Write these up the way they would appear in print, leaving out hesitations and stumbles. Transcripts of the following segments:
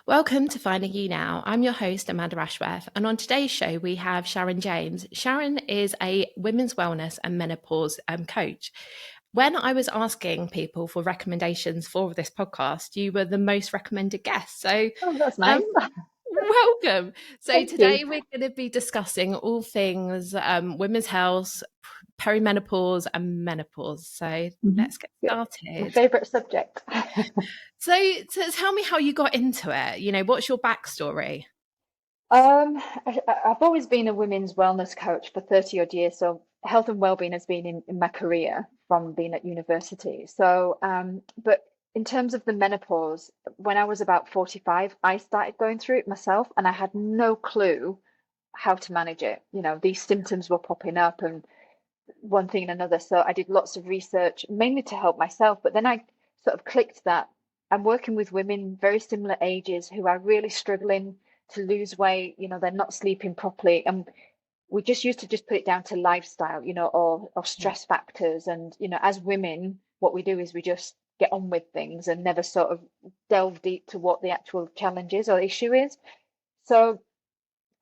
Welcome to Finding You Now. I'm your host, Amanda Ashworth, and on today's show, we have Sharon James. Sharon is a women's wellness and menopause coach. When I was asking people for recommendations for this podcast, you were the most recommended guest. So, Oh, that's nice. um, welcome. So, Thank you. today we're going to be discussing all things women's health, perimenopause, and menopause. So, Hmm. let's get Yeah, my started. favorite subject. So, tell me how you got into it. What's your backstory? I've always been a women's wellness coach for 30 odd years. So health and well-being has been in my career from being at university. But in terms of the menopause, when I was about 45, I started going through it myself and I had no clue how to manage it. These symptoms were popping up and one thing and another. So I did lots of research, mainly to help myself. But then I sort of clicked that I'm working with women very similar ages who are really struggling to lose weight. They're not sleeping properly. And we just used to just put it down to lifestyle, or Yeah. stress factors. And, as women, what we do is we just get on with things and never sort of delve deep to what the actual challenge is or issue is. So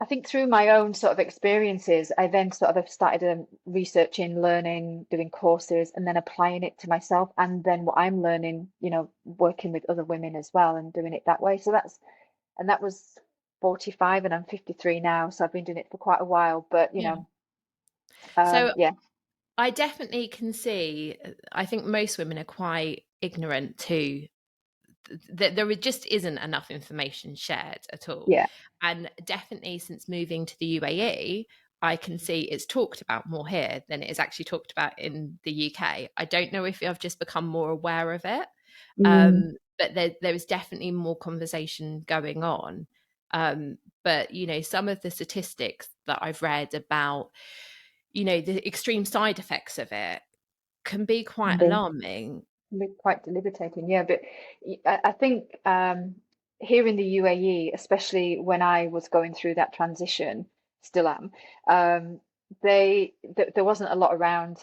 I think through my own sort of experiences, I then sort of started researching, learning, doing courses, and then applying it to myself. And then what I'm learning, working with other women as well and doing it that way. And that was 45 and I'm 53 now. So I've been doing it for quite a while. But, Yeah. So yeah. I definitely can see, I think most women are quite ignorant to that there just isn't enough information shared at all. Yeah. And definitely since moving to the UAE, I can see it's talked about more here than it is actually talked about in the UK. I don't know if I've just become more aware of it, Mm, but there is definitely more conversation going on. But some of the statistics that I've read about, the extreme side effects of it can be can quite be, alarming. can be quite debilitating. Yeah. But I think here in the UAE, especially when I was going through that transition, still am, um, there wasn't a lot around.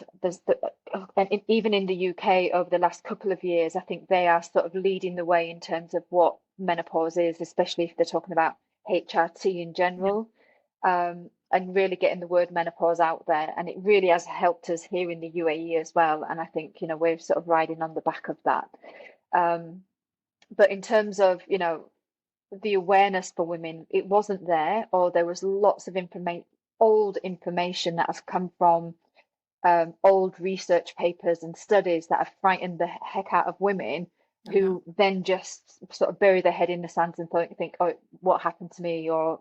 Even in the UK over the last couple of years, I think they are sort of leading the way in terms of what menopause is, especially if they're talking about HRT in Yeah. general, and really getting the word menopause out there. And it really has helped us here in the UAE as well. And I think, we're sort of riding on the back of that. Um, but in terms of, the awareness for women, it wasn't there, or there was lots of old information that has come from old research papers and studies that have frightened the heck out of women Yeah. who then just sort of bury their head in the sand and think, oh, what happened to me? Or,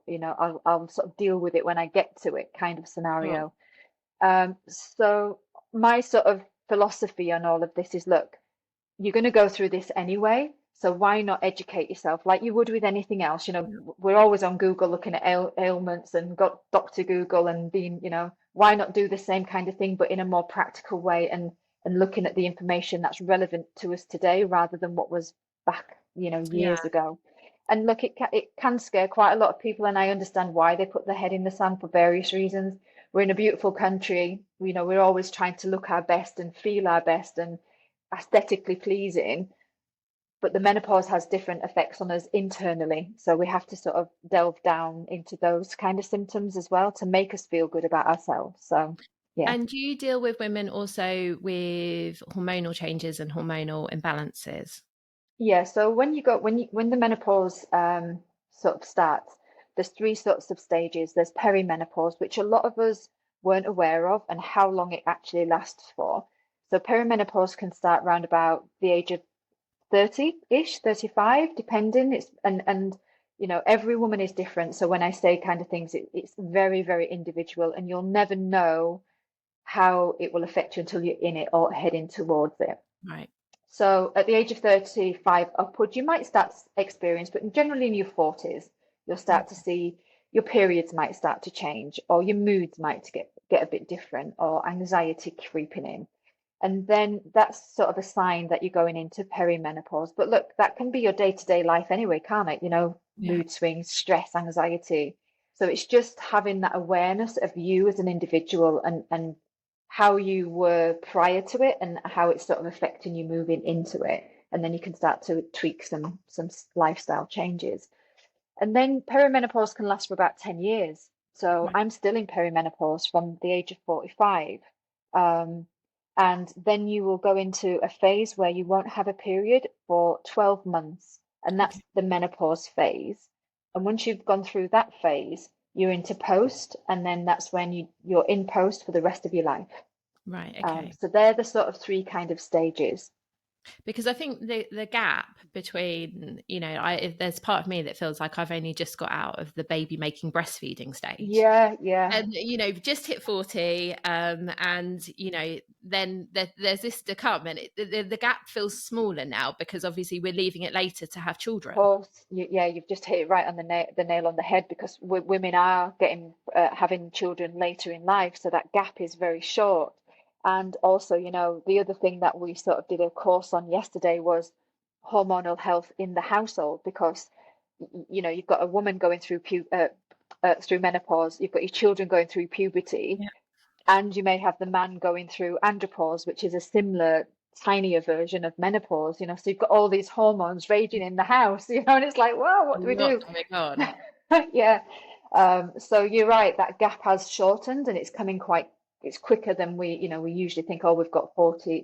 I'll sort of deal with it when I get to it kind of Sure. scenario. So my sort of philosophy on all of this is, look, you're going to go through this anyway. So why not educate yourself like you would with anything else? Yeah. We're always on Google looking at ailments and got Dr. Google and being, why not do the same kind of thing, but in a more practical way and looking at the information that's relevant to us today rather than what was back, Yeah. years ago. And look, it can scare quite a lot of people, and I understand why they put their head in the sand for various reasons. We're in a beautiful country, we're always trying to look our best and feel our best and aesthetically pleasing, but the menopause has different effects on us internally. So we have to sort of delve down into those kind of symptoms as well to make us feel good about ourselves. So, yeah. And do you deal with women also with hormonal changes and hormonal imbalances? Yeah, so when the menopause sort of starts, there's three sorts of stages. There's perimenopause, which a lot of us weren't aware of, and how long it actually lasts for. So perimenopause can start around about the age of 30-ish, 35, depending. Every woman is different. So when I say kind of things, it's very, very individual, and you'll never know how it will affect you until you're in it or heading towards it. Right. So at the age of 35 upward, you might start to experience, but generally in your 40s, you'll start to see your periods might start to change, or your moods might get a bit different, or anxiety creeping in. And then that's sort of a sign that you're going into perimenopause. But look, that can be your day-to-day life anyway, can't it? Yeah. Mood swings, stress, anxiety. So it's just having that awareness of you as an individual and how you were prior to it and how it's sort of affecting you moving into it. And then you can start to tweak some lifestyle changes. And then perimenopause can last for about 10 years. So Right. I'm still in perimenopause from the age of 45. Um, and then you will go into a phase where you won't have a period for 12 months. And that's Okay. the menopause phase. And once you've gone through that phase, you're into post. And then that's when you're in post for the rest of your life. Right. Okay. So they're the sort of three kind of stages. Because I think the gap between, if there's part of me that feels like I've only just got out of the baby making breastfeeding stage, Yeah, yeah. and just hit 40, and then there's this to come, and the gap feels smaller now because obviously we're leaving it later to have children. Course, yeah, you've just hit it right on the nail on the head because women are getting having children later in life, so that gap is very short. And also, the other thing that we sort of did a course on yesterday was hormonal health in the household because you've got a woman going through through menopause, you've got your children going through puberty, Yeah. and you may have the man going through andropause, which is a similar tinier version of menopause, so you've got all these hormones raging in the house, and it's like, whoa, A what do we lot do? going on. Yeah. So you're right, that gap has shortened and it's quicker than we usually think, oh, we've got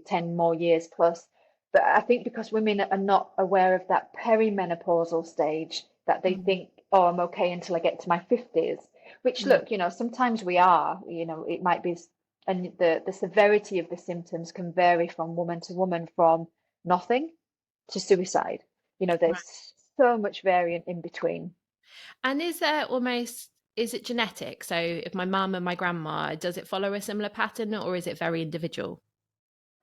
10 more years plus. But I think because women are not aware of that perimenopausal stage, that they Mm. think, oh, I'm okay until I get to my 50s, which Yeah. look, sometimes we are, it might be, and the severity of the symptoms can vary from woman to woman, from nothing to suicide. There's so much variant in between. And is it genetic? So if my mum and my grandma, does it follow a similar pattern, or is it very individual?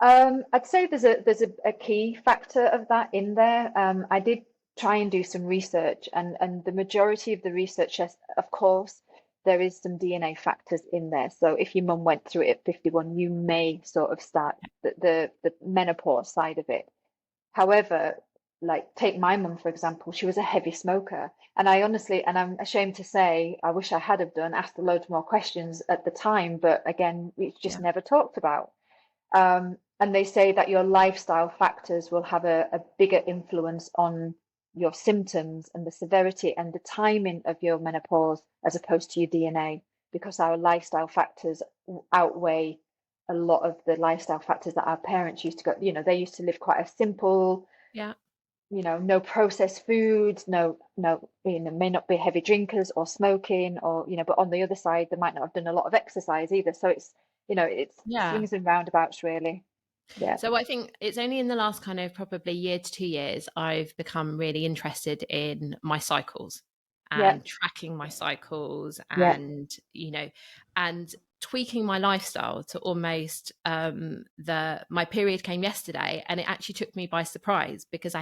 I'd say there's a key factor of that in there. I did try and do some research, and the majority of the research, yes, of course, there is some DNA factors in there. So if your mum went through it at 51, you may sort of start the menopause side of it. However, like take my mum for example, she was a heavy smoker, and I honestly, and I'm ashamed to say, I wish I had have done asked a load more questions at the time, but again, it's just Yeah. never talked about. And they say that your lifestyle factors will have a bigger influence on your symptoms and the severity and the timing of your menopause as opposed to your DNA, because our lifestyle factors outweigh a lot of the lifestyle factors that our parents used to go. They used to live quite a simple, Yeah. no processed foods, no, may not be heavy drinkers or smoking, or, but on the other side, they might not have done a lot of exercise either. So it's Yeah. swings and roundabouts, really. Yeah. So I think it's only in the last kind of probably year to 2 years I've become really interested in my cycles Yeah. and tracking my cycles, Yeah. and tweaking my lifestyle to almost the my period came yesterday, and it actually took me by surprise because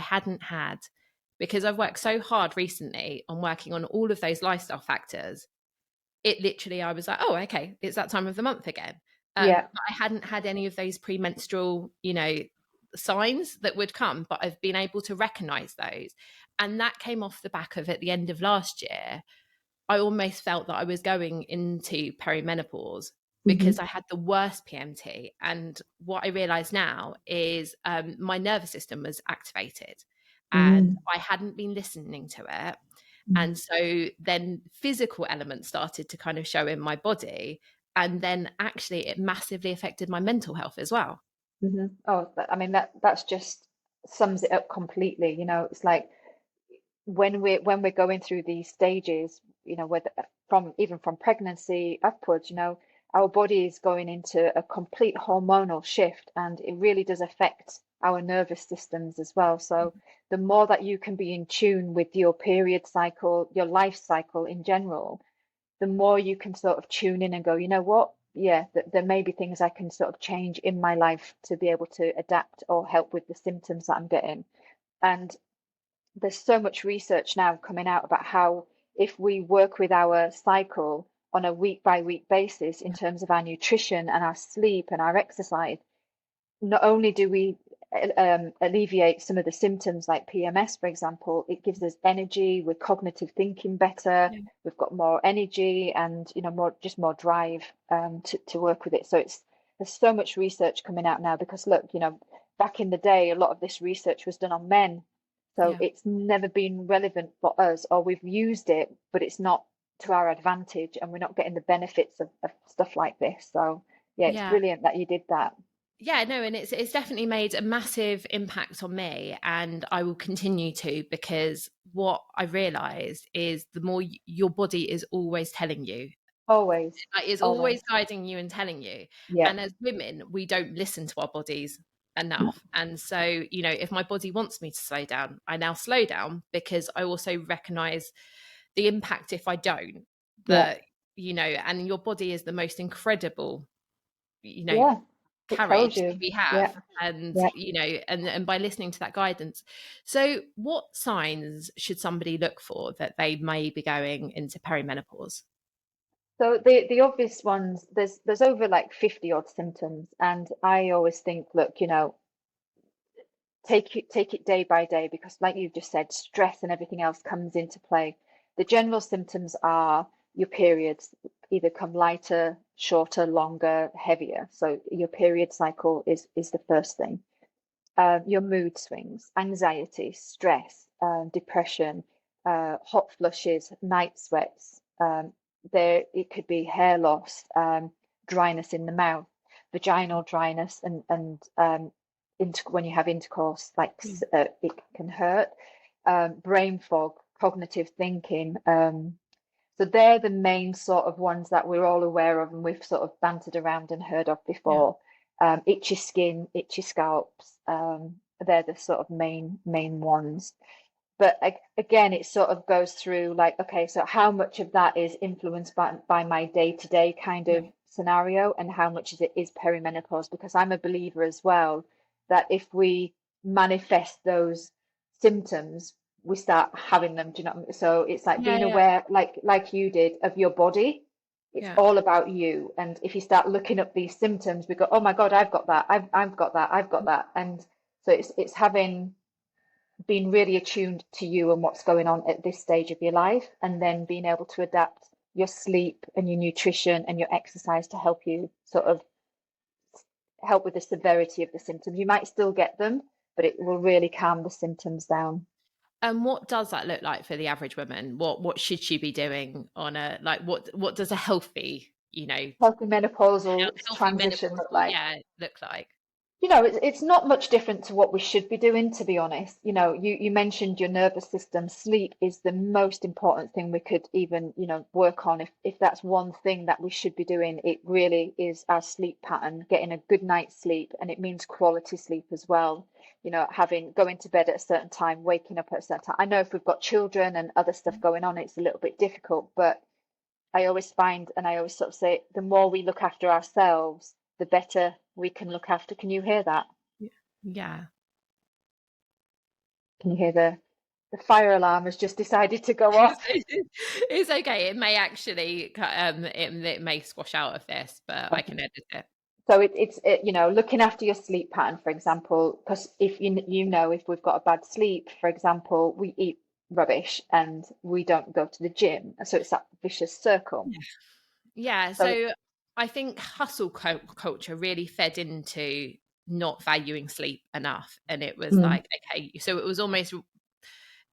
because I've worked so hard recently on working on all of those lifestyle factors. It literally, I was like, oh, okay, it's that time of the month again. Yeah. But I hadn't had any of those premenstrual, signs that would come, but I've been able to recognize those. And that came off the back of at the end of last year. I almost felt that I was going into perimenopause Hmm. because I had the worst PMT. And what I realize now is my nervous system was activated and Mm. I hadn't been listening to it. And so then physical elements started to kind of show in my body. And then actually it massively affected my mental health as well. Mm-hmm. Oh, I mean that's just sums it up completely. It's like when we're going through these stages, whether from pregnancy upwards, our body is going into a complete hormonal shift, and it really does affect our nervous systems as well. So the more that you can be in tune with your period cycle, your life cycle in general, the more you can sort of tune in and go, you know what? Yeah, there may be things I can sort of change in my life to be able to adapt or help with the symptoms that I'm getting. And there's so much research now coming out about how if we work with our cycle on a week by week basis in terms of our nutrition and our sleep and our exercise, not only do we alleviate some of the symptoms like PMS, for example, it gives us energy, we're cognitive thinking better, Yeah. we've got more energy and more drive to work with it. So there's so much research coming out now because look, back in the day, a lot of this research was done on men. So Yeah. it's never been relevant for us, or we've used it, but it's not to our advantage, and we're not getting the benefits of stuff like this. So yeah, it's Yeah. brilliant that you did that. Yeah, no, and it's definitely made a massive impact on me, and I will continue to, because what I realized is the more your body is always telling you, Always, like, is always always. guiding you and telling you. Yeah. And as women, we don't listen to our bodies No. enough. And so, if my body wants me to slow down, I now slow down, because I also recognize the impact if I don't. Yeah. That, and your body is the most incredible, you know Yeah. It tells courage that you. we have. Yeah. And Yeah. and by listening to that guidance. So what signs should somebody look for that they may be going into perimenopause? So the obvious ones, there's over like 50 odd symptoms, and I always think, look, take it day by day, because like you just said, stress and everything else comes into play. The general symptoms are your periods either come lighter, shorter, longer, heavier. So your period cycle is the first thing. Your mood swings, anxiety, stress, depression, hot flushes, night sweats. There, it could be hair loss, dryness in the mouth, vaginal dryness, and when you have intercourse, like Mm. it can hurt. Brain fog, cognitive thinking. So they're the main sort of ones that we're all aware of and we've sort of bantered around and heard of Yeah. before. Itchy skin, itchy scalps. They're the sort of main ones. But again, it sort of goes through like, okay, so how much of that is influenced by my day-to-day kind Yeah. of scenario, and how much is it is perimenopause? Because I'm a believer as well that if we manifest those symptoms, we start having them. Do you know what I mean? So it's like Yeah. being Yeah. aware, like you did, of your body. It's Yeah. all about you. And if you start looking up these symptoms, we go, oh my God, I've got that. I've got that. I've got that. And so it's having being really attuned to you and what's going on at this stage of your life, and then being able to adapt your sleep and your nutrition and your exercise to help you sort of help with the severity of the symptoms. You might still get them, but it will really calm the symptoms down. And what does that look like for the average woman? What should she be doing on a, like, what does a healthy, Healthy menopausal healthy transition look menopausal, like? yeah, look like? It's not much different to what we should be doing, to be honest. You mentioned your nervous system. Sleep is the most important thing we could even, work on. If that's one thing that we should be doing, it really is our sleep pattern, getting a good night's sleep, and it means quality sleep as well. Having going to bed at a certain time, waking up at a certain time. I know if we've got children and other stuff going on, it's a little bit difficult, but I always find, and I always sort of say, the more we look after ourselves, the better we can look after. Can you hear that? Yeah. Can you hear the fire alarm has just decided to go off? It's okay. It may actually, it may squash out of this, but I Okay. can edit it. So looking after your sleep pattern, for example, because if if we've got a bad sleep, for example, we eat rubbish and we don't go to the gym, so it's that vicious circle. Yeah. So So I think hustle culture really fed into not valuing sleep enough. And it was mm, like, okay, so it was almost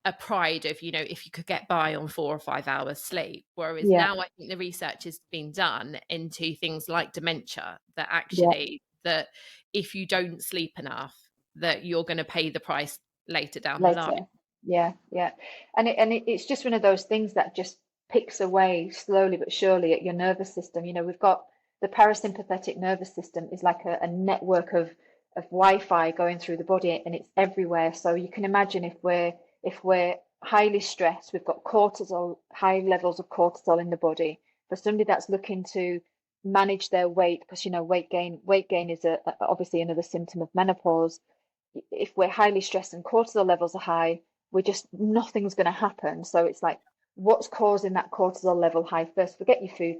a pride of, if you could get by on 4 or 5 hours sleep. Whereas yeah, now I think the research has been done into things like dementia, that yeah, actually, that if you don't sleep enough, that you're going to pay the price later down the line. later, yeah, yeah, and it's just one of those things that just picks away slowly but surely at your nervous system. We've got the parasympathetic nervous system is like a network of Wi-Fi going through the body, and it's everywhere. So you can imagine if we're highly stressed, we've got cortisol, high levels of cortisol in the body. For somebody that's looking to manage their weight, because weight gain is obviously another symptom of menopause. If we're highly stressed and cortisol levels are high, we're just nothing's going to happen. So it's like, what's causing that cortisol level high first? Forget your food,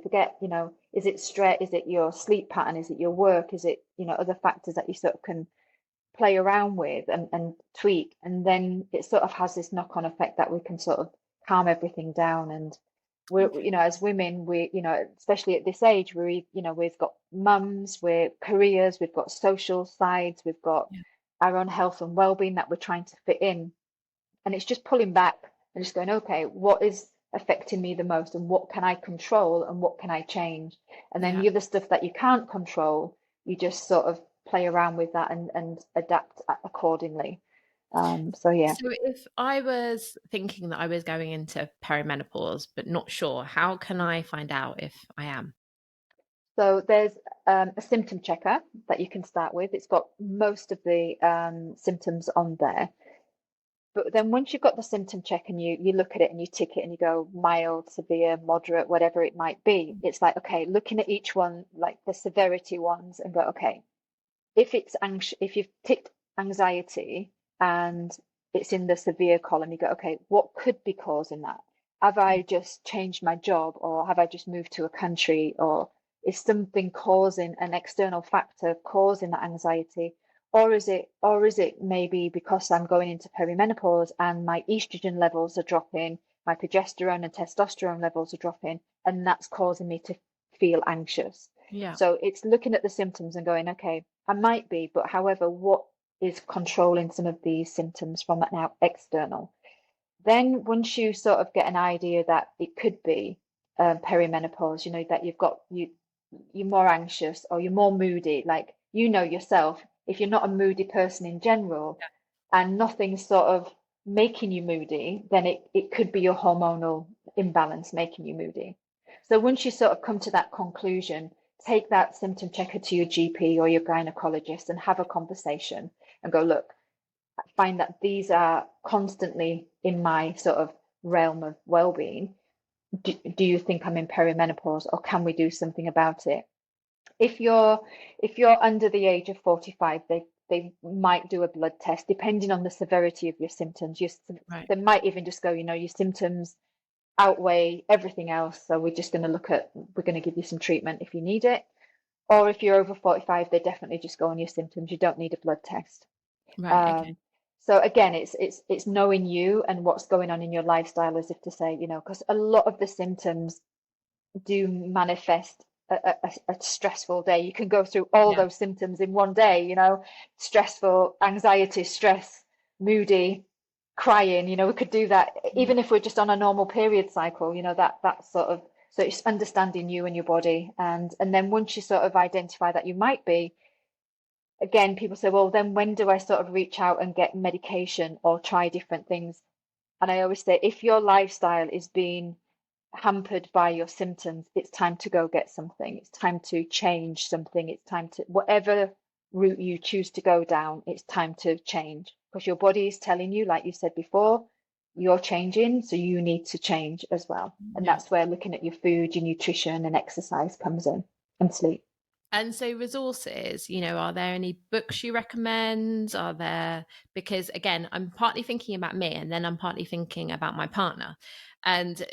is it stress? Is it your sleep pattern? Is it your work? Is it, other factors that you sort of can play around with and tweak? And then it sort of has this knock-on effect that we can sort of calm everything down. And we're, Okay. as women, especially at this age, we've got mums, we're careers, we've got social sides, we've got Yeah. our own health and well-being that we're trying to fit in. And it's just pulling back and just going, okay, what is affecting me the most, and what can I control, and what can I change? And then Yeah. the other stuff that you can't control, you just sort of play around with that and adapt accordingly. So yeah. So if I was thinking that I was going into perimenopause, but not sure, how can I find out if I am? So there's a symptom checker that you can start with. It's got most of the symptoms on there. But then once you've got the symptom check and you look at it and you tick it and you go mild, severe, moderate, whatever it might be, it's like, okay, looking at each one, like the severity ones, and go, okay, if you've ticked anxiety and it's in the severe column, you go, okay, what could be causing that? Have I just changed my job, or have I just moved to a country, or is something causing an external factor causing that anxiety? Or is it maybe because I'm going into perimenopause and my estrogen levels are dropping, my progesterone and testosterone levels are dropping, and that's causing me to feel anxious. Yeah. So it's looking at the symptoms and going, okay, I might be, but however, what is controlling some of these symptoms from that now external? Then once you sort of get an idea that it could be perimenopause, that you're more anxious or you're more moody, like yourself, if you're not a moody person in general and nothing's sort of making you moody, then it could be your hormonal imbalance making you moody. So once you sort of come to that conclusion, take that symptom checker to your GP or your gynecologist and have a conversation and go, look, I find that these are constantly in my sort of realm of well-being. Do you think I'm in perimenopause, or can we do something about it? If you're under the age of 45, they might do a blood test depending on the severity of your symptoms. Right. They might even just go, your symptoms outweigh everything else, so we're going to give you some treatment if you need it. Or if you're over 45, they definitely just go on your symptoms. You don't need a blood test. Right. Okay. So again, it's knowing you and what's going on in your lifestyle, as if to say, because a lot of the symptoms do manifest a stressful day. You can go through all Yeah. those symptoms in one day, stressful, anxiety, stress, moody, crying. We could do that Yeah. even if we're just on a normal period cycle, that sort of, so it's understanding you and your body. And then once you sort of identify that you might be, again, people say, well, then when do I sort of reach out and get medication or try different things? And I always say, if your lifestyle is being hampered by your symptoms, it's time to go get something. It's time to change something. It's time to, whatever route you choose to go down, it's time to change, because your body is telling you, like you said before, you're changing, so you need to change as well. And Yeah. that's where looking at your food, your nutrition, and exercise comes in, and sleep. And so resources, are there any books you recommend? Are there, because again, I'm partly thinking about me and then I'm partly thinking about my partner and,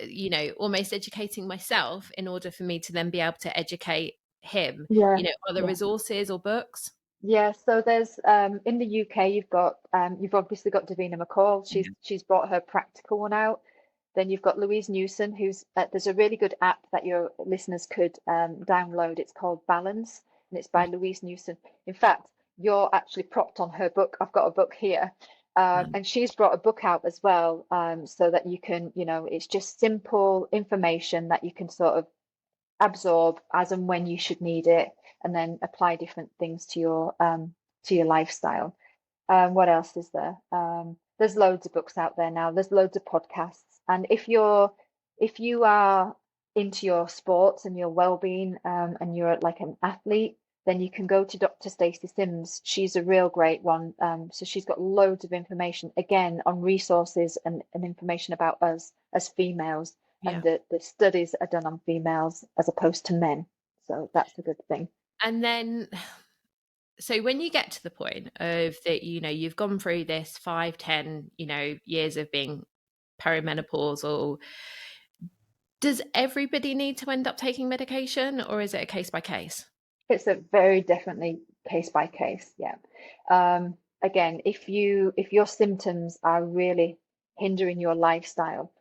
almost educating myself in order for me to then be able to educate him, Yeah, are there yeah. resources or books? Yeah, so there's in the UK you've obviously got Davina McCall. She's Yeah. she's brought her practical one out. Then you've got Louise Newson, who's there's a really good app that your listeners could download. It's called Balance, and it's by Right. Louise Newson. In fact, you're actually propped on her book. I've got a book here, and she's brought a book out as well, so that you can, it's just simple information that you can sort of absorb as and when you should need it, and then apply different things to your lifestyle. What else is there? There's loads of books out there now. There's loads of podcasts, and if you are into your sports and your well-being, and you're like an athlete, then you can go to Dr. Stacey Sims. She's a real great one. So she's got loads of information again on resources and information about us as females, and Yeah. the studies are done on females as opposed to men. So that's a good thing. And then, so when you get to the point of that, you've gone through this 5, 10, years of being perimenopausal, does everybody need to end up taking medication or is it a case by case? It's a very definitely case by case, yeah. Again, if your symptoms are really hindering your lifestyle,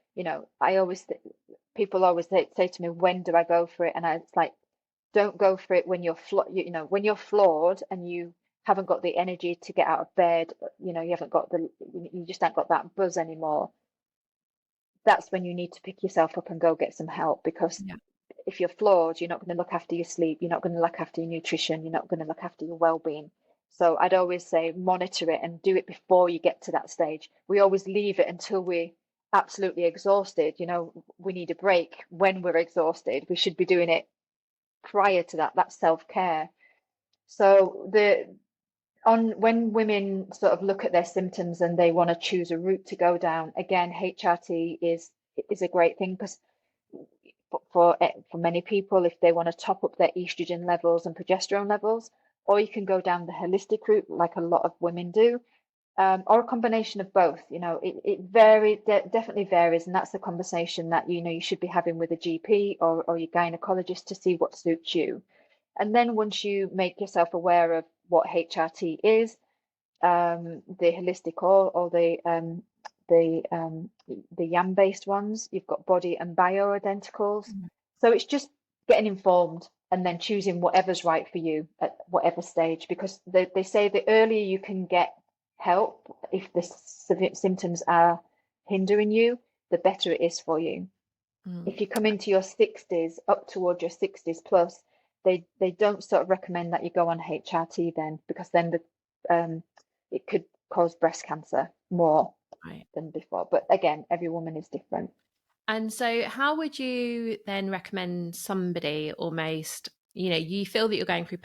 I always people always say to me, when do I go for it? And it's like, don't go for it when you're when you're flawed and you haven't got the energy to get out of bed, you haven't got you just haven't got that buzz anymore, that's when you need to pick yourself up and go get some help. Because Yeah. if you're flawed, you're not going to look after your sleep, you're not going to look after your nutrition, you're not going to look after your well-being. So I'd always say monitor it and do it before you get to that stage. We always leave it until we're absolutely exhausted. We need a break when we're exhausted. We should be doing it prior to that. That's self-care. So on when women sort of look at their symptoms and they want to choose a route to go down, again, HRT is a great thing, because for many people, if they want to top up their estrogen levels and progesterone levels, or you can go down the holistic route like a lot of women do, or a combination of both. It definitely varies, and that's the conversation that you should be having with a GP or your gynecologist to see what suits you. And then once you make yourself aware of what HRT is, the holistic or the yam based ones, you've got body and bioidenticals. Mhm. So it's just getting informed and then choosing whatever's right for you at whatever stage, because they say the earlier you can get help if the symptoms are hindering you, the better it is for you. Mm. If you come into your 60s, up towards your 60s plus, they don't sort of recommend that you go on HRT then, because then it could cause breast cancer more Right. than before. But again, every woman is different. And so, how would you then recommend somebody almost, you feel that you're going through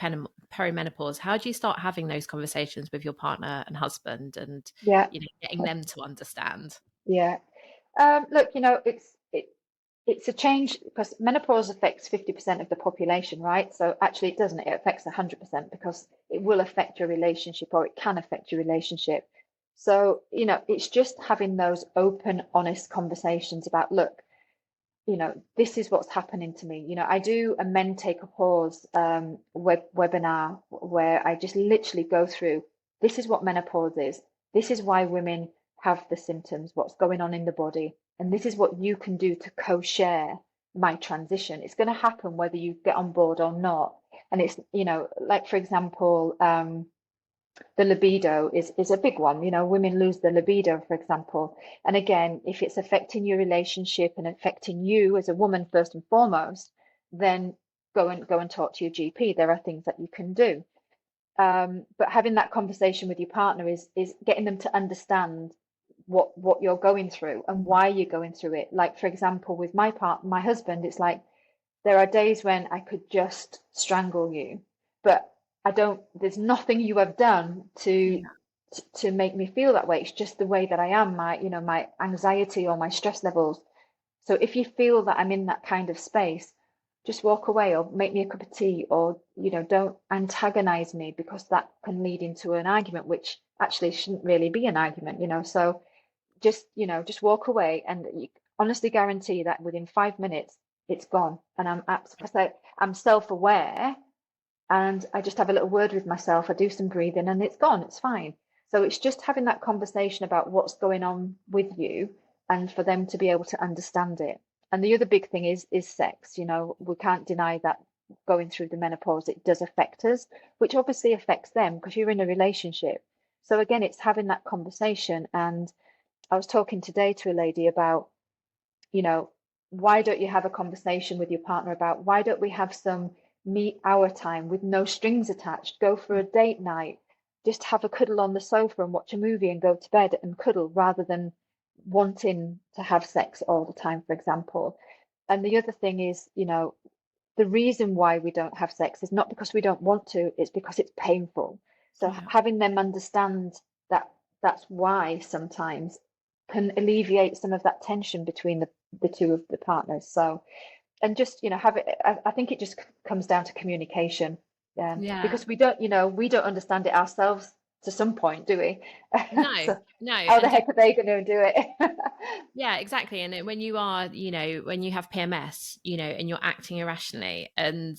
perimenopause? How do you start having those conversations with your partner and husband and, Yeah, getting them to understand? yeah. Look, it's a change, because menopause affects 50% of the population, right? So actually, it doesn't. It affects 100%, because it will affect your relationship, or it can affect your relationship. So, it's just having those open, honest conversations about, look, this is what's happening to me. I do a Men Take a Pause webinar where I just literally go through, this is what menopause is. This is why women have the symptoms, what's going on in the body. And this is what you can do to co-share my transition. It's going to happen whether you get on board or not. And it's, like, for example, the libido is a big one. Women lose their libido, for example. And again, if it's affecting your relationship and affecting you as a woman first and foremost, then go and talk to your GP. There are things that you can do. But having that conversation with your partner is getting them to understand what you're going through and Mhm. why you're going through it. Like, for example, with my husband, it's like there are days when I could just strangle you, but I don't, there's nothing you have done to Yeah. to make me feel that way. It's just the way that I am, my anxiety or my stress levels. So if you feel that I'm in that kind of space, just walk away or make me a cup of tea, or don't antagonize me, because that can lead into an argument, which actually shouldn't really be an argument. So just walk away, and you honestly guarantee that within 5 minutes it's gone. And because I'm self-aware, and I just have a little word with myself. I do some breathing, and it's gone. It's fine. So it's just having that conversation about what's going on with you, and for them to be able to understand it. And the other big thing is sex. We can't deny that going through the menopause, it does affect us, which obviously affects them, because you're in a relationship. So again, it's having that conversation. And I was talking today to a lady about, you know, why don't you have a conversation with your partner about, why don't we have some meet hour time with no strings attached? Go for a date night, just have a cuddle on the sofa and watch a movie and go to bed and cuddle, rather than wanting to have sex all the time, for example. And the other thing is, the reason why we don't have sex is not because we don't want to, it's because it's painful. So Yeah. having them understand that that's why sometimes can alleviate some of that tension between the two of the partners. So, and just, have it, I think it just comes down to communication. Yeah. Because we don't understand it ourselves to some point, do we? No, So no. how the And heck are they going to do it? yeah, exactly. And when you are, when you have PMS, and you're acting irrationally, and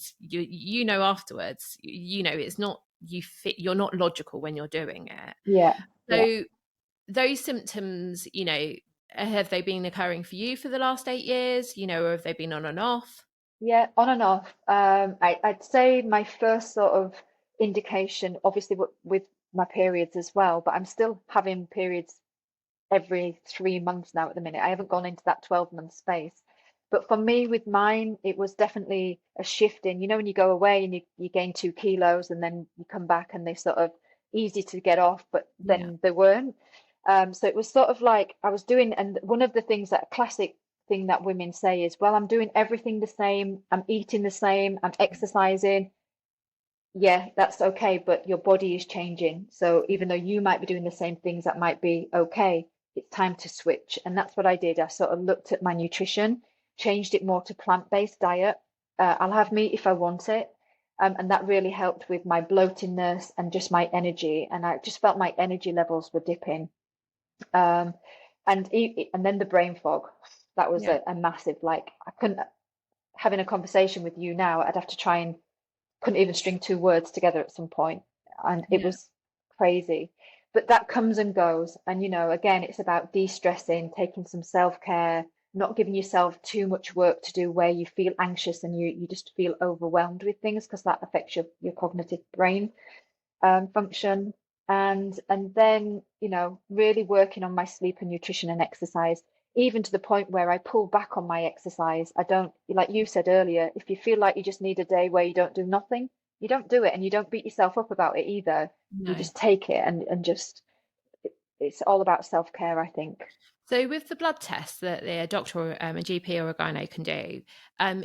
afterwards, it's not you're not logical when you're doing it. Yeah, yeah. So those symptoms, have they been occurring for you for the last 8 years, or have they been on and off? Yeah, on and off. I'd say my first sort of indication, obviously, with my periods as well, but I'm still having periods every 3 months now at the minute. I haven't gone into that 12-month space. But for me, with mine, it was definitely a shift in, when you go away and you gain 2 kilos and then you come back and they sort of easy to get off, but Yeah. then they weren't. So it was sort of like I was doing, and one of the things that a classic thing that women say is, well, I'm doing everything the same, I'm eating the same, I'm exercising. Yeah, that's okay, but your body is changing. So even though you might be doing the same things that might be okay, it's time to switch. And that's what I did. I sort of looked at my nutrition, changed it more to plant-based diet. I'll have meat if I want it. And that really helped with my bloatiness and just my energy. And I just felt my energy levels were dipping. Um, and then the brain fog, that was Yeah. a massive, like I couldn't, having a conversation with you now, I'd have to try and couldn't even string 2 words together at some point, and it Yeah. was crazy. But that comes and goes, and again, it's about de-stressing, taking some self-care, not giving yourself too much work to do where you feel anxious and you just feel overwhelmed with things, because that affects your cognitive brain function. And then really working on my sleep and nutrition and exercise, even to the point where I pull back on my exercise. I don't, like you said earlier, if you feel like you just need a day where you don't do nothing, you don't do it, and you don't beat yourself up about it either. You No. just take it, and just it's all about self-care, I think. So with the blood test that the doctor, a GP or a gyno can do,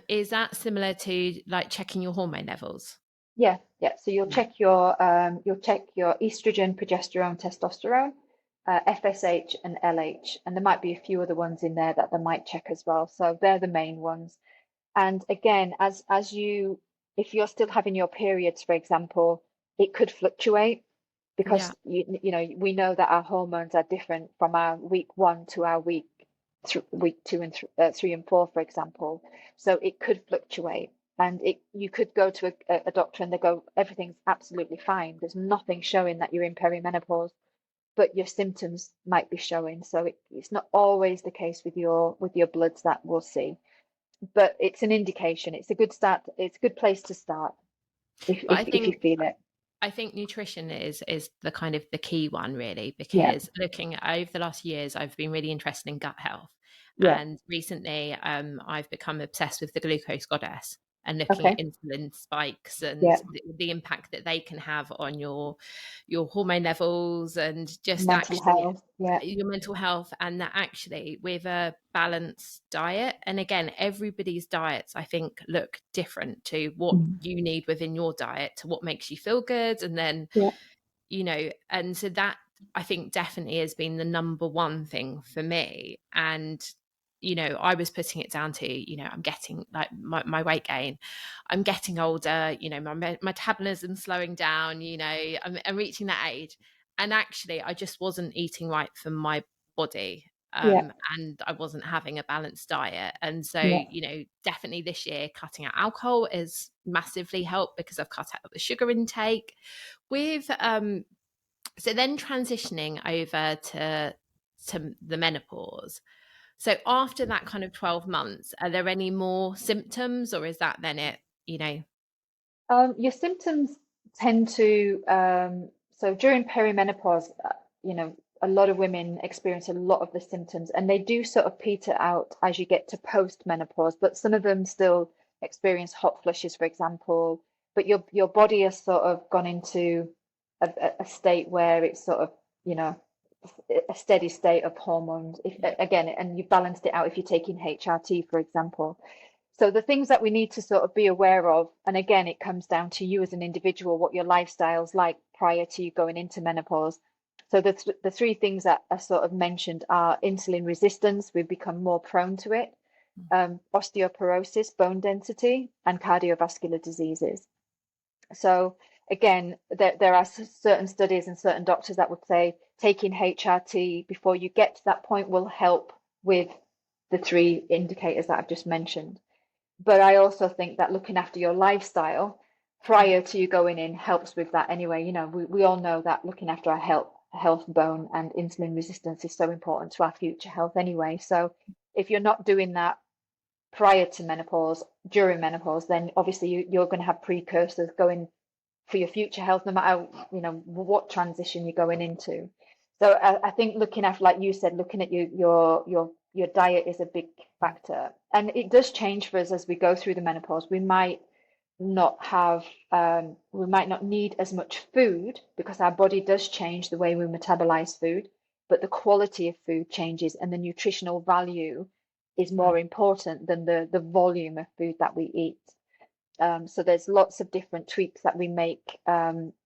is that similar to like checking your hormone levels? Yeah, yeah. So Yeah. you'll check your estrogen, progesterone, testosterone, FSH, and LH, and there might be a few other ones in there that they might check as well. So they're the main ones. And again, as you, if you're still having your periods, for example, it could fluctuate, Yeah. because we know that our hormones are different from our week 1 to our week 2 and 3 and 4, for example. So it could fluctuate, and you could go to a doctor and they go, everything's absolutely fine. There's nothing showing that you're in perimenopause, but your symptoms might be showing. So it's not always the case with your bloods that we'll see, but it's an indication. It's a good start. It's a good place to start if But if you feel it. I think nutrition is the kind of the key one really, Yeah, because looking over the last years, I've been really interested in gut health. yeah. And recently, I've become obsessed with the glucose goddess and looking at Okay. insulin spikes and Yeah. the impact that they can have on your hormone levels and just Mental actually health. Yeah. your mental health. And that actually with a balanced diet, and again everybody's diets I think look different to what Mm. you need within your diet to what makes you feel good, and then Yeah. and so that I think definitely has been the number one thing for me. And I was putting it down to I'm getting like my weight gain, I'm getting older, my metabolism slowing down, I'm reaching that age, and actually I just wasn't eating right for my body. Yeah. And I wasn't having a balanced diet. And so, Yeah. definitely this year, cutting out alcohol has massively helped because I've cut out the sugar intake. With so then transitioning over to the menopause. So after that kind of 12 months, are there any more symptoms, or is that then it, Your symptoms tend to, so during perimenopause, a lot of women experience a lot of the symptoms, and they do sort of peter out as you get to post-menopause, but some of them still experience hot flushes, for example. But your body has sort of gone into a state where it's sort of, you know, a steady state of hormones. If yeah, again, and you've balanced it out if you're taking HRT, for example. So the things that we need to sort of be aware of, and again, it comes down to you as an individual, what your lifestyle's like prior to you going into menopause. So the three things that are sort of mentioned are insulin resistance, we've become more prone to it, osteoporosis, bone density, and cardiovascular diseases. So again, there are certain studies and certain doctors that would say taking HRT before you get to that point will help with the three indicators that I've just mentioned. But I also think that looking after your lifestyle yeah, prior to you going in helps with that anyway. We all know that looking after our health, bone, and insulin resistance is so important to our future health anyway. So if you're not doing that prior to menopause, during menopause, then obviously you're going to have precursors going for your future health, no matter, what transition you're going into. So I think looking at, like you said, looking at your diet is a big factor, and it does change for us as we go through the menopause. Not have we might not need as much food because our body does change the way we metabolize food, but the quality of food changes and the nutritional value is more Right. important than the volume of food that we eat. So there's lots of different tweaks that we make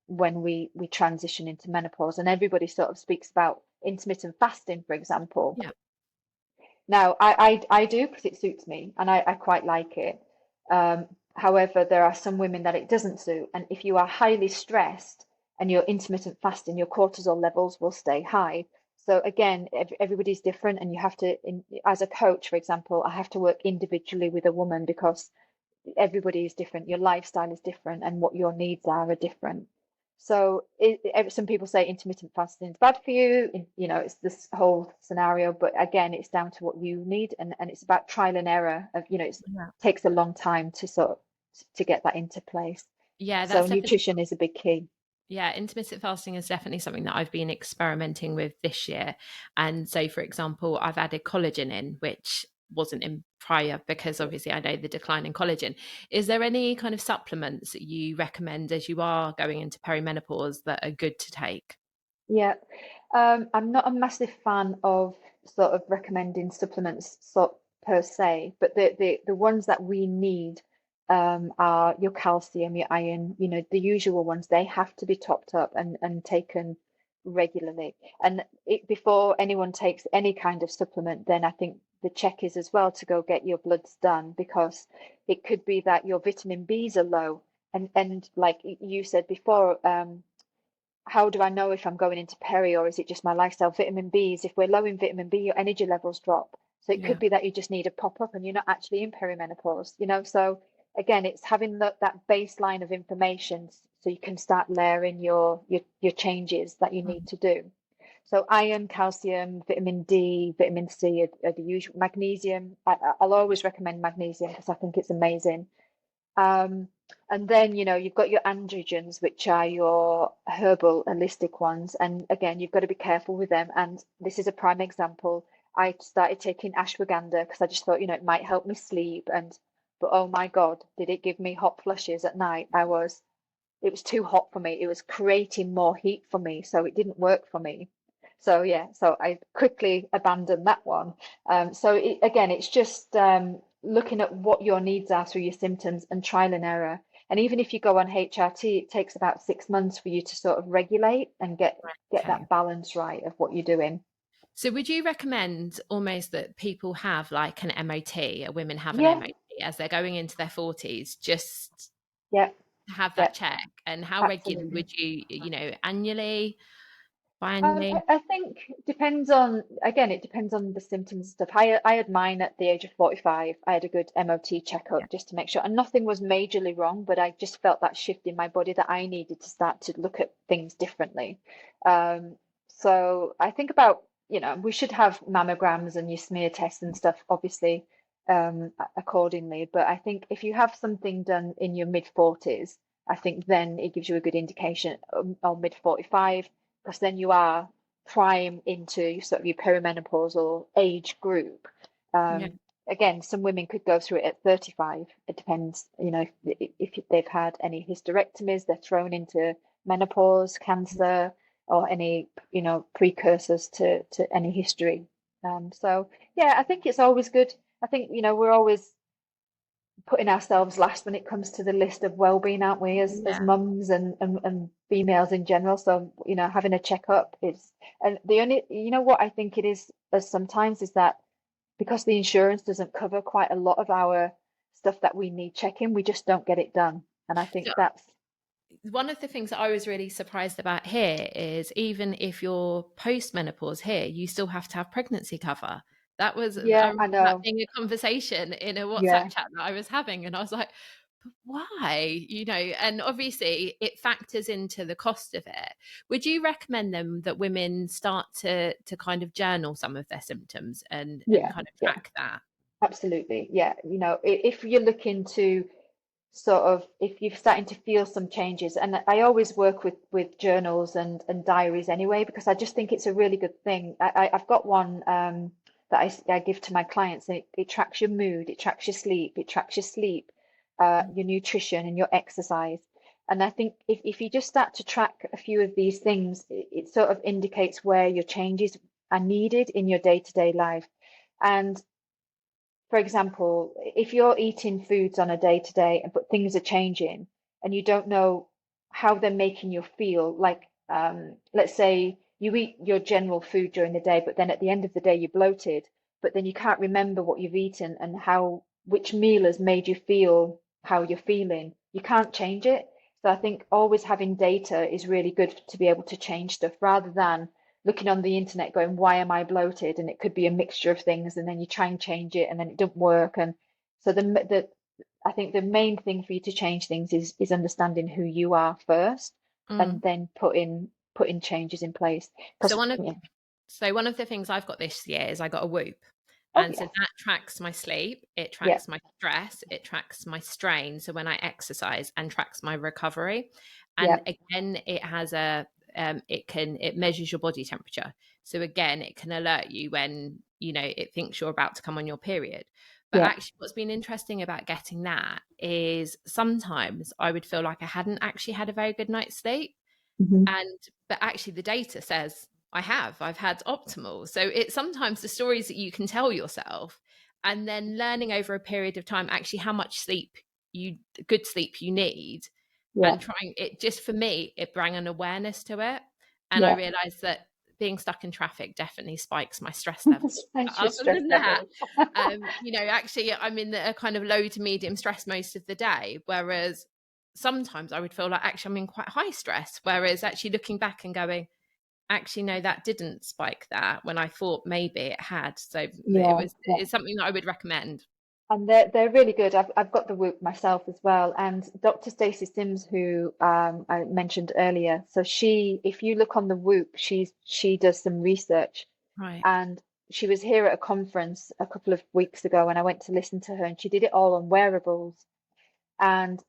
when we transition into menopause, and everybody sort of speaks about intermittent fasting, for example. Yeah. Now, I do because it suits me and I quite like it. However, there are some women that it doesn't suit. And if you are highly stressed and you're intermittent fasting, your cortisol levels will stay high. So again, everybody's different, and you have to, as a coach, for example, I have to work individually with a woman because everybody is different. Your lifestyle is different, and what your needs are different. So some people say intermittent fasting is bad for you. It's this whole scenario, but again, it's down to what you need, and it's about trial and error. It Yeah. takes a long time to sort of to get that into place. Yeah, So that's definitely. nutrition is a big key. Yeah, intermittent fasting is definitely something that I've been experimenting with this year. And so, for example, I've added collagen in, which wasn't in prior because obviously I know the decline in collagen. Is there any kind of supplements that you recommend as you are going into perimenopause that are good to take? Yeah, I'm not a massive fan of sort of recommending supplements per se, but the ones that we need are your calcium, your iron, the usual ones. They have to be topped up and taken regularly. And before anyone takes any kind of supplement, then I think the check is as well to go get your bloods done, because it could be that your vitamin Bs are low. And like you said before, how do I know if I'm going into peri, or is it just my lifestyle? Vitamin Bs, if we're low in vitamin B, your energy levels drop. So it could Yeah. be that you just need a pop up and you're not actually in perimenopause. So again, it's having that baseline of information so you can start layering your changes that you need Mm. to do. So iron, calcium, vitamin D, vitamin C are the usual. Magnesium, I'll always recommend magnesium because I think it's amazing. Um, and then, you've got your androgens, which are your herbal holistic ones. And again, you've got to be careful with them. And this is a prime example. I started taking ashwagandha because I just thought, it might help me sleep. But oh my God, did it give me hot flushes at night? It was too hot for me. It was creating more heat for me. So it didn't work for me. So yeah, so I quickly abandoned that one. Again, it's just looking at what your needs are through your symptoms and trial and error. And even if you go on HRT, it takes about 6 months for you to sort of regulate and get Okay. that balance right of what you're doing. So would you recommend almost that people have like an MOT, or women have an Yeah, MOT as they're going into their 40s, just yeah, to have yeah, that check? And how regularly absolutely. would annually, biannually? I think it depends on the symptoms and stuff. I had mine at the age of 45. I had a good MOT Yeah. checkup just to make sure, and nothing was majorly wrong, but I just felt that shift in my body that I needed to start to look at things differently. Um, so I think about, we should have mammograms and your smear tests and stuff, obviously, accordingly. But I think if you have something done in your mid 40s, I think then it gives you a good indication, or mid 45, because then you are prime into sort of your perimenopausal age group. Yeah. Again, some women could go through it at 35. It depends, if they've had any hysterectomies, they're thrown into menopause, cancer, or any, precursors to any history. So yeah, I think it's always good. I think, we're always putting ourselves last when it comes to the list of well-being, aren't we, as Yeah. mums and females in general? So, having a checkup is, and the only, what I think it is as sometimes is that because the insurance doesn't cover quite a lot of our stuff that we need checking, we just don't get it done. And I So think that's, one of the things that I was really surprised about here is even if you're post-menopause here, you still have to have pregnancy cover. That was, I yeah, remember I that know. being a conversation in a WhatsApp Yeah, chat that I was having, and I was like, "But why?" And obviously it factors into the cost of it. Would you recommend them that women start to kind of journal some of their symptoms and yeah, kind of yeah, track that? absolutely. Yeah. If you're looking to sort of, if you're starting to feel some changes, and I always work with journals and diaries anyway, because I just think it's a really good thing. I've got one that I give to my clients, and it tracks your mood, it tracks your sleep, your nutrition and your exercise. And I think if you just start to track a few of these things, it sort of indicates where your changes are needed in your day-to-day life. And for example, if you're eating foods on a day to day, but things are changing and you don't know how they're making you feel, like let's say you eat your general food during the day, but then at the end of the day you're bloated, but then you can't remember what you've eaten and how which meal has made you feel how you're feeling. You can't change it. So I think always having data is really good to be able to change stuff rather than looking on the internet going, why am I bloated? And it could be a mixture of things, and then you try and change it, and then it doesn't work. And so the I think the main thing for you to change things is understanding who you are first, and Mm. then putting changes in place. So Because yeah, one of the things I've got this year is I got a Whoop. oh And so yes, that tracks my sleep, it yeah, tracks my stress, it tracks my strain. So when I exercise, and tracks my recovery. yeah, And again, it has it measures your body temperature. So again, it can alert you when, it thinks you're about to come on your period. But yeah, actually, what's been interesting about getting that is sometimes I would feel like I hadn't actually had a very good night's sleep. hmm, But actually the data says I've had optimal. So it's sometimes the stories that you can tell yourself, and then learning over a period of time actually how much you good sleep you need, yeah, and trying it. Just for me, it brought an awareness to it, and I yeah. realized that being stuck in traffic definitely spikes my stress levels. But Thanks your other stress than that, levels. actually I'm in a kind of low to medium stress most of the day, whereas sometimes I would feel like actually I'm in quite high stress, whereas actually looking back and going, actually no, that didn't spike that when I thought maybe it had. So Yeah, yeah. it's something that I would recommend. And they're really good. I've got the Whoop myself as well. And Dr. Stacey Sims, who I mentioned earlier, so if you look on the Whoop, she does some research, Right. and she was here at a conference a couple of weeks ago, and I went to listen to her, and she did it all on wearables. And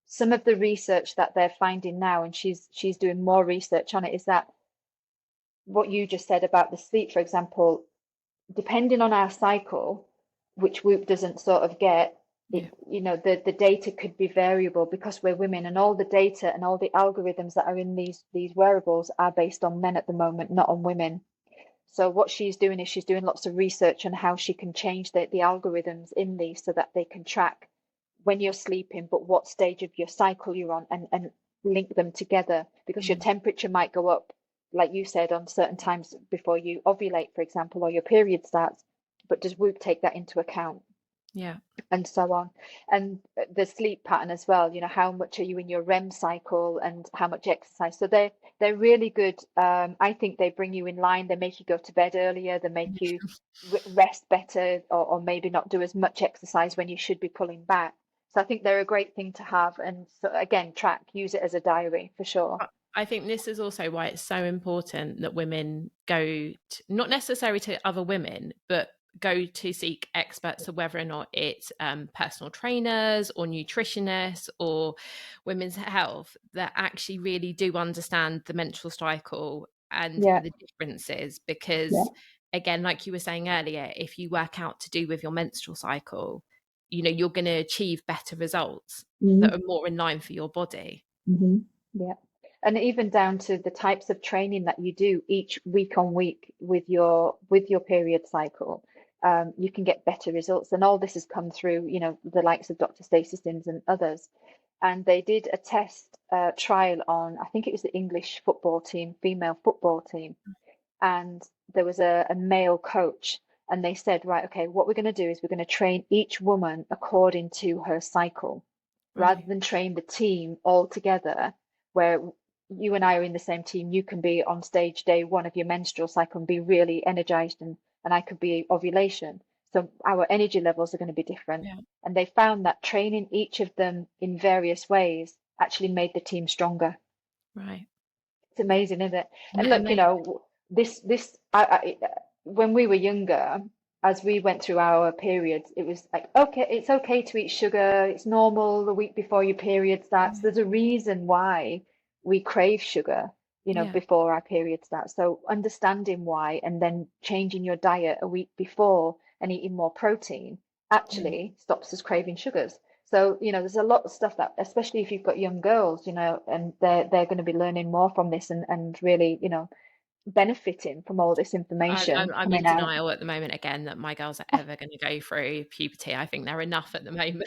some of the research that they're finding now, and she's doing more research on it, is that what you just said about the sleep, for example, depending on our cycle, which Whoop doesn't sort of get, Yeah. the data could be variable because we're women, and all the data and all the algorithms that are in these wearables are based on men at the moment, not on women. So what she's doing is she's doing lots of research on how she can change the algorithms in these so that they can track when you're sleeping, but what stage of your cycle you're on, and link them together, because your Mm. temperature might go up, like you said, on certain times before you ovulate, for example, or your period starts. But does Whoop take that into account? Yeah. And so on. And the sleep pattern as well, how much are you in your REM cycle and how much exercise. So they're really good. I think they bring you in line. They make you go to bed earlier. They make you rest better, or maybe not do as much exercise when you should be pulling back. So I think they're a great thing to have. And so again, use it as a diary for sure. I think this is also why it's so important that women go not necessarily to other women, but go to seek experts. So whether or not it's personal trainers or nutritionists or women's health that actually really do understand the menstrual cycle and Yeah, the differences, yeah. because again, like you were saying earlier, if you work out to do with your menstrual cycle, you're going to achieve better results that Mm-hmm. are more in line for your body. Mm-hmm. Yeah. And even down to the types of training that you do each week on week with your period cycle, you can get better results. And all this has come through, the likes of Dr. Stacey Sims and others. And they did a test trial on, I think it was the English football team, female football team, and there was a male coach. And they said, right, okay, what we're going to do is we're going to train each woman according to her cycle, rather Right. than train the team all together, where you and I are in the same team. You can be on stage day one of your menstrual cycle and be really energized, and I could be ovulation. So our energy levels are going to be different. Yeah. And they found that training each of them in various ways actually made the team stronger. Right. It's amazing, isn't it? And look, Amazing. this when we were younger, as we went through our periods, it was like, okay, it's okay to eat sugar. It's normal the week before your period starts. Mm. There's a reason why we crave sugar, Yeah. before our period starts. So understanding why and then changing your diet a week before and eating more protein Yeah. actually stops us craving sugars. So, there's a lot of stuff that, especially if you've got young girls, and they're going to be learning more from this and really, benefiting from all this information I'm in coming out. denial at the moment again that my girls are ever going to go through puberty. I think they're enough at the moment.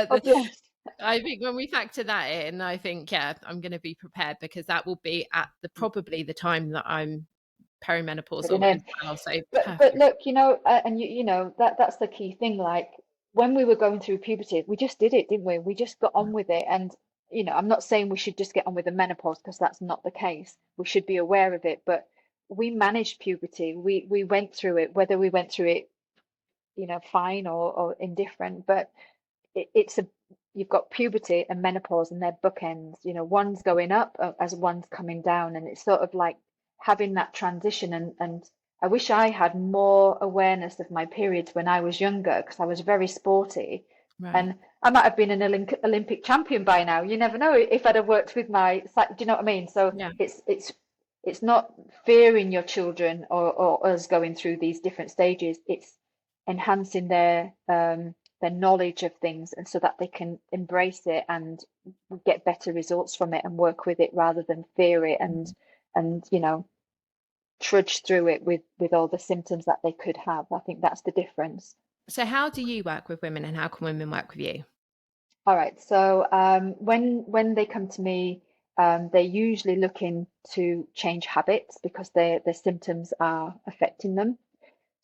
Oh, bless. I think when we factor that in, I think, yeah, I'm going to be prepared because that will be at probably the time that I'm Putting perimenopausal as in. well. So But perfect. look, and that's the key thing. Like when we were going through puberty, we just did it, didn't we? We just got on with it. And I'm not saying we should just get on with the menopause because that's not the case. We should be aware of it, but we managed puberty. We went through it, whether we went through it, fine or indifferent. But it's a you've got puberty and menopause and they're bookends. One's going up as one's coming down, and it's sort of like having that transition. And I wish I had more awareness of my periods when I was younger because I was very sporty, Right. and I might have been an Olympic champion by now. You never know if I'd have worked with my. Do you know what I mean? So Yeah. it's not fearing your children or us going through these different stages. It's enhancing their knowledge of things, and so that they can embrace it and get better results from it and work with it rather than fear it and trudge through it with all the symptoms that they could have. I think that's the difference. So how do you work with women and how can women work with you? All right, so when they come to me, they're usually looking to change habits because their symptoms are affecting them.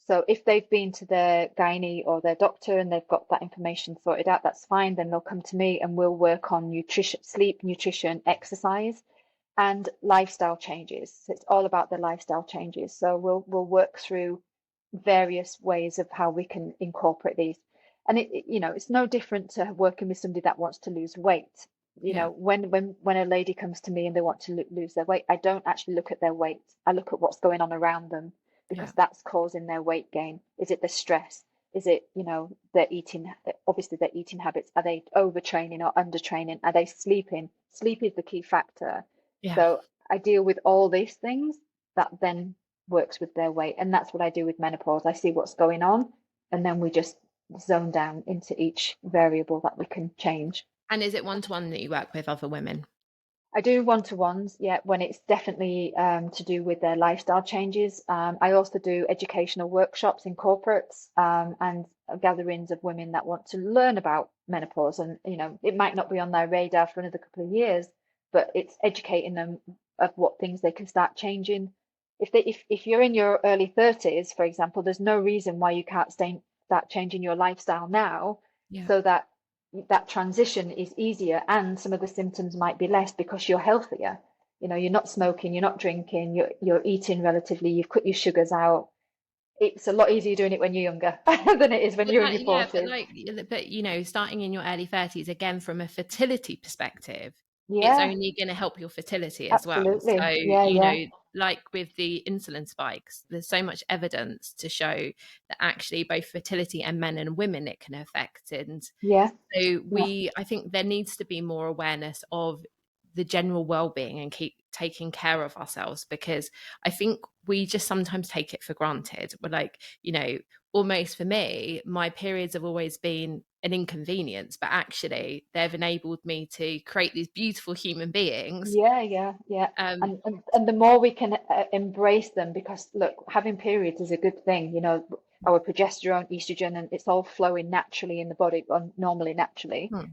So if they've been to their gynae or their doctor and they've got that information sorted out, that's fine. Then they'll come to me and we'll work on nutrition, sleep, nutrition, exercise, and lifestyle changes. So it's all about the lifestyle changes. So we'll work through various ways of how we can incorporate these. And it's no different to working with somebody that wants to lose weight. Yeah. When a lady comes to me and they want to lose their weight, I don't actually look at their weight. I look at what's going on around them Yeah. because that's causing their weight gain. Is it the stress? Is it, their eating, obviously their eating habits? Are they overtraining or undertraining? Are they sleeping? Sleep is the key factor. Yeah. So I deal with all these things that then works with their weight. And that's what I do with menopause. I see what's going on, and then we just zone down into each variable that we can change. And is it one-to-one that you work with other women? I do one-to-ones, yeah, when it's definitely to do with their lifestyle changes. I also do educational workshops in corporates and gatherings of women that want to learn about menopause. And, it might not be on their radar for another couple of years, but it's educating them of what things they can start changing. If you're in your early 30s, for example, there's no reason why you can't start changing your lifestyle now Yeah. so that transition is easier and some of the symptoms might be less because you're healthier. You're not smoking, you're not drinking, you're eating relatively, you've cut your sugars out. It's a lot easier doing it when you're younger than it is when But you're in that, your yeah, 40s. but starting in your early 30s, again, from a fertility perspective, it's Yeah, only going to help your fertility as well. So, absolutely. Yeah, yeah, like with the insulin spikes, there's so much evidence to show that actually both fertility and men and women it can affect. And yeah, so yeah, I think there needs to be more awareness of the general well-being and keep taking care of ourselves, because I think we just sometimes take it for granted. We're like, almost for me, my periods have always been an inconvenience, but actually they've enabled me to create these beautiful human beings. yeah, yeah, yeah. Um, And the more we can embrace them, because look, having periods is a good thing. Our progesterone, estrogen, and it's all flowing naturally in the body, normally naturally. hmm,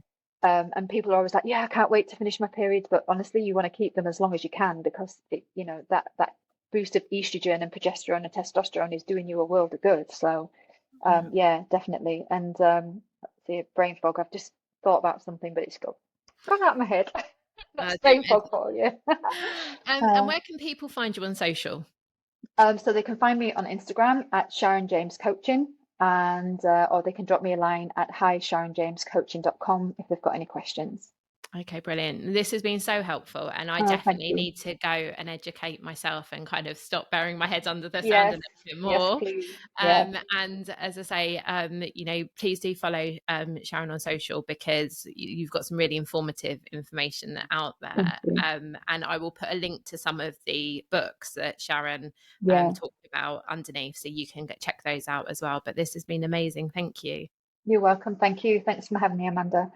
And people are always like, yeah, I can't wait to finish my periods. But honestly, you want to keep them as long as you can because that boost of estrogen and progesterone and testosterone is doing you a world of good. So, yeah. yeah, definitely. And see, brain fog. I've just thought about something, but it's gone out of my head. That's Don't brain fog for you. and uh, where can people find you on social? so they can find me on Instagram at Sharon James Coaching, and or they can drop me a line at hi sharonjamescoaching.com if they've got any questions. Okay, brilliant. This has been so helpful, and I Oh, thank definitely you. need to go and educate myself and kind of stop burying my head under the sand a Yes, little bit yes, more. please. Yes, And as I say, please do follow Sharon on social, because you've got some really informative information out thank there. you. And I will put a link to some of the books that Sharon Yeah, talked about underneath, so you can check those out as well. But this has been amazing. Thank you. you're welcome. Thank you. Thanks for having me, Amanda.